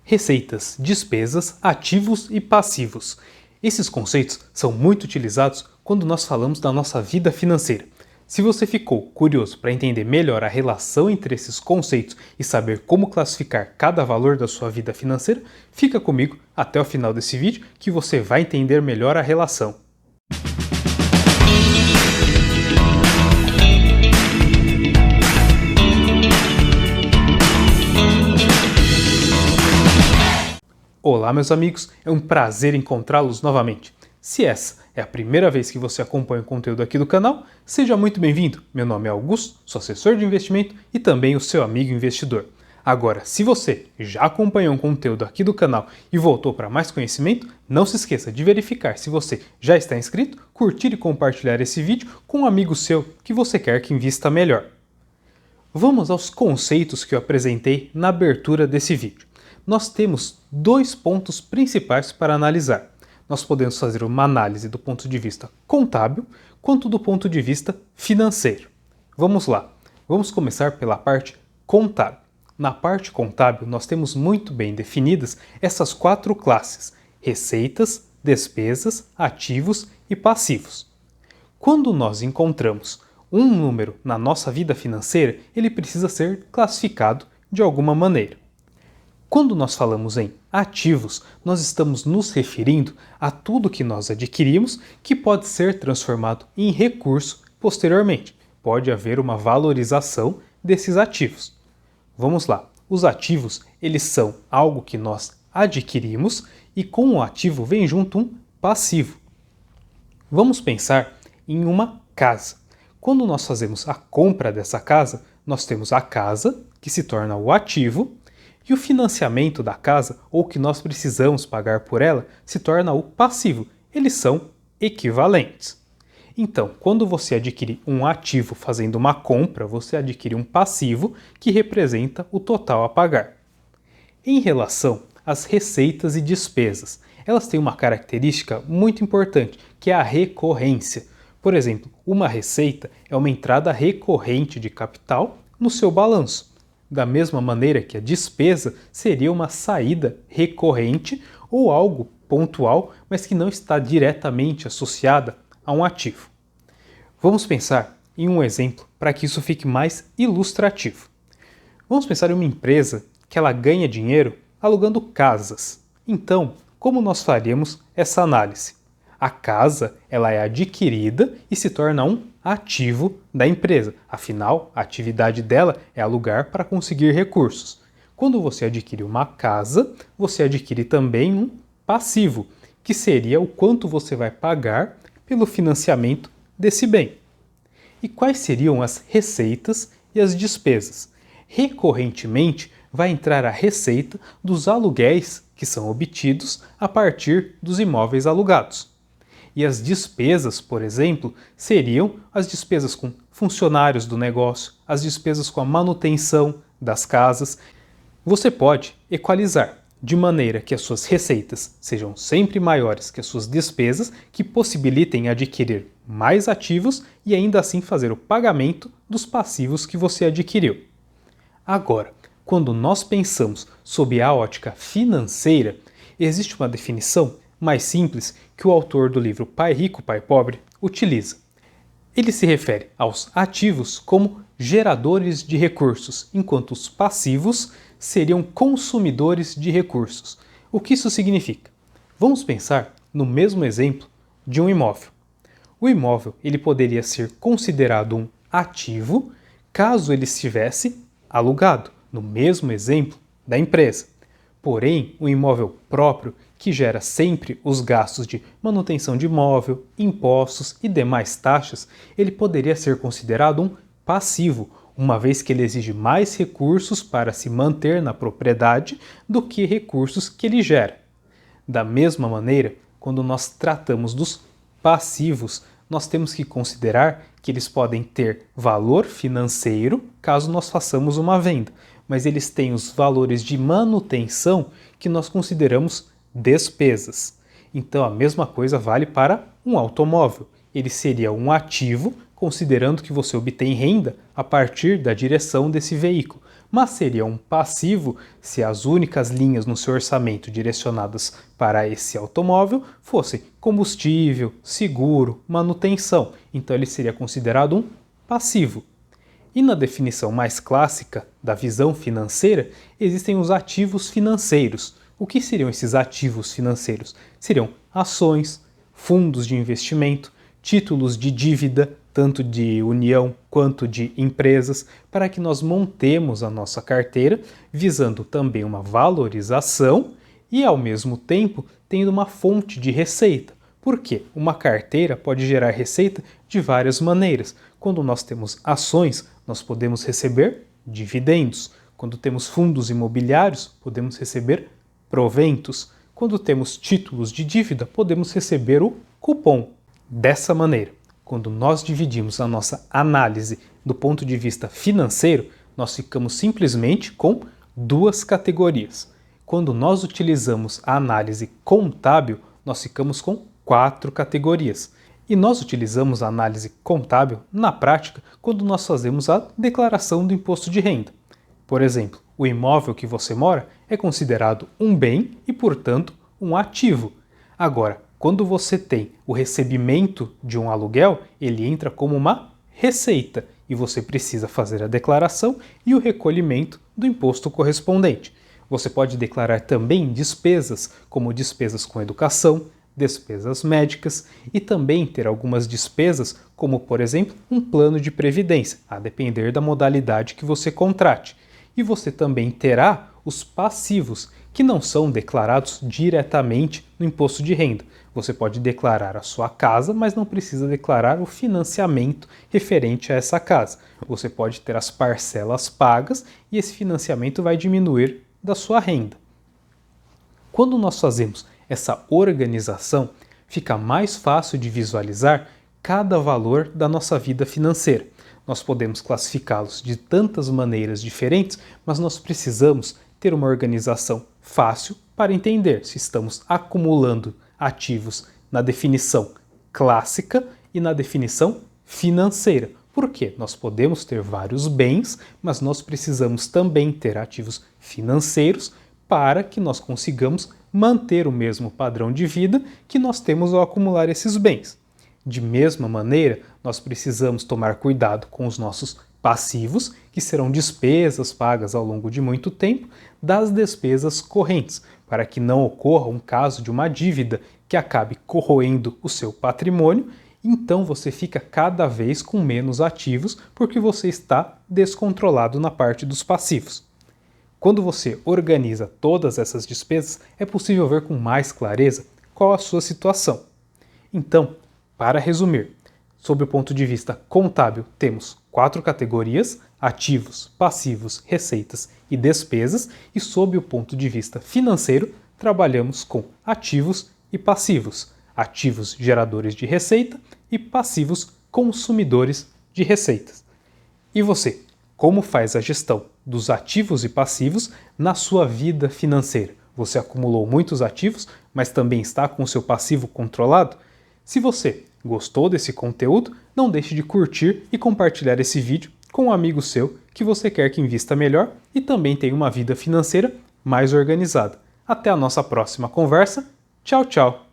Receitas, despesas, ativos e passivos. Esses conceitos são muito utilizados quando nós falamos da nossa vida financeira. Se você ficou curioso para entender melhor a relação entre esses conceitos e saber como classificar cada valor da sua vida financeira, fica comigo até o final desse vídeo que você vai entender melhor a relação. Olá, meus amigos, é um prazer encontrá-los novamente. Se essa é a primeira vez que você acompanha o conteúdo aqui do canal, seja muito bem-vindo. Meu nome é Augusto, sou assessor de investimento e também o seu amigo investidor. Agora, se você já acompanhou o conteúdo aqui do canal e voltou para mais conhecimento, não se esqueça de verificar se você já está inscrito, curtir e compartilhar esse vídeo com um amigo seu que você quer que invista melhor. Vamos aos conceitos que eu apresentei na abertura desse vídeo. Nós temos dois pontos principais para analisar. Nós podemos fazer uma análise do ponto de vista contábil, quanto do ponto de vista financeiro. Vamos lá. Vamos começar pela parte contábil. Na parte contábil, nós temos muito bem definidas essas quatro classes: receitas, despesas, ativos e passivos. Quando nós encontramos um número na nossa vida financeira, ele precisa ser classificado de alguma maneira. Quando nós falamos em ativos, nós estamos nos referindo a tudo que nós adquirimos que pode ser transformado em recurso posteriormente. Pode haver uma valorização desses ativos. Vamos lá. Os ativos, eles são algo que nós adquirimos e com o ativo vem junto um passivo. Vamos pensar em uma casa. Quando nós fazemos a compra dessa casa, nós temos a casa, que se torna o ativo, e o financiamento da casa, ou que nós precisamos pagar por ela, se torna o passivo. Eles são equivalentes. Então, quando você adquire um ativo fazendo uma compra, você adquire um passivo que representa o total a pagar. Em relação às receitas e despesas, elas têm uma característica muito importante, que é a recorrência. Por exemplo, uma receita é uma entrada recorrente de capital no seu balanço. Da mesma maneira que a despesa seria uma saída recorrente ou algo pontual, mas que não está diretamente associada a um ativo. Vamos pensar em um exemplo para que isso fique mais ilustrativo. Vamos pensar em uma empresa que ela ganha dinheiro alugando casas. Então, como nós faríamos essa análise? A casa ela é adquirida e se torna um ativo da empresa. Afinal, a atividade dela é alugar para conseguir recursos. Quando você adquire uma casa, você adquire também um passivo, que seria o quanto você vai pagar pelo financiamento desse bem. E quais seriam as receitas e as despesas? Recorrentemente, vai entrar a receita dos aluguéis que são obtidos a partir dos imóveis alugados. E as despesas, por exemplo, seriam as despesas com funcionários do negócio, as despesas com a manutenção das casas. Você pode equalizar de maneira que as suas receitas sejam sempre maiores que as suas despesas, que possibilitem adquirir mais ativos e ainda assim fazer o pagamento dos passivos que você adquiriu. Agora, quando nós pensamos sob a ótica financeira, existe uma definição mais simples que o autor do livro Pai Rico, Pai Pobre utiliza. Ele se refere aos ativos como geradores de recursos, enquanto os passivos seriam consumidores de recursos. O que isso significa? Vamos pensar no mesmo exemplo de um imóvel. O imóvel ele poderia ser considerado um ativo caso ele estivesse alugado, no mesmo exemplo da empresa. Porém, o imóvel próprio, que gera sempre os gastos de manutenção de imóvel, impostos e demais taxas, ele poderia ser considerado um passivo, uma vez que ele exige mais recursos para se manter na propriedade do que recursos que ele gera. Da mesma maneira, quando nós tratamos dos passivos, nós temos que considerar que eles podem ter valor financeiro caso nós façamos uma venda, mas eles têm os valores de manutenção que nós consideramos despesas. Então a mesma coisa vale para um automóvel. Ele seria um ativo considerando que você obtém renda a partir da direção desse veículo, mas seria um passivo se as únicas linhas no seu orçamento direcionadas para esse automóvel fossem combustível, seguro, manutenção. Então ele seria considerado um passivo. E na definição mais clássica da visão financeira, existem os ativos financeiros. O que seriam esses ativos financeiros? Seriam ações, fundos de investimento, títulos de dívida, tanto de união quanto de empresas, para que nós montemos a nossa carteira, visando também uma valorização e, ao mesmo tempo, tendo uma fonte de receita. Por quê? Uma carteira pode gerar receita de várias maneiras. Quando nós temos ações, nós podemos receber dividendos. Quando temos fundos imobiliários, podemos receber proventos. Quando temos títulos de dívida, podemos receber o cupom. Dessa maneira, quando nós dividimos a nossa análise do ponto de vista financeiro, nós ficamos simplesmente com duas categorias. Quando nós utilizamos a análise contábil, nós ficamos com 4 categorias. E nós utilizamos a análise contábil na prática quando nós fazemos a declaração do imposto de renda. Por exemplo, o imóvel que você mora é considerado um bem e, portanto, um ativo. Agora, quando você tem o recebimento de um aluguel, ele entra como uma receita e você precisa fazer a declaração e o recolhimento do imposto correspondente. Você pode declarar também despesas, como despesas com educação, despesas médicas e também ter algumas despesas, como por exemplo um plano de previdência, a depender da modalidade que você contrate. E você também terá os passivos, que não são declarados diretamente no imposto de renda. Você pode declarar a sua casa, mas não precisa declarar o financiamento referente a essa casa. Você pode ter as parcelas pagas e esse financiamento vai diminuir da sua renda. Quando nós fazemos essa organização, fica mais fácil de visualizar cada valor da nossa vida financeira. Nós podemos classificá-los de tantas maneiras diferentes, mas nós precisamos ter uma organização fácil para entender se estamos acumulando ativos na definição clássica e na definição financeira. Por quê? Nós podemos ter vários bens, mas nós precisamos também ter ativos financeiros para que nós consigamos manter o mesmo padrão de vida que nós temos ao acumular esses bens. De mesma maneira, nós precisamos tomar cuidado com os nossos passivos, que serão despesas pagas ao longo de muito tempo, das despesas correntes, para que não ocorra um caso de uma dívida que acabe corroendo o seu patrimônio, então você fica cada vez com menos ativos porque você está descontrolado na parte dos passivos. Quando você organiza todas essas despesas, é possível ver com mais clareza qual a sua situação. Então, para resumir, sob o ponto de vista contábil, temos 4 categorias: ativos, passivos, receitas e despesas, e sob o ponto de vista financeiro, trabalhamos com ativos e passivos, ativos geradores de receita e passivos consumidores de receitas. E você, como faz a gestão dos ativos e passivos na sua vida financeira? Você acumulou muitos ativos, mas também está com o seu passivo controlado? Se você gostou desse conteúdo, não deixe de curtir e compartilhar esse vídeo com um amigo seu que você quer que invista melhor e também tenha uma vida financeira mais organizada. Até a nossa próxima conversa. Tchau, tchau!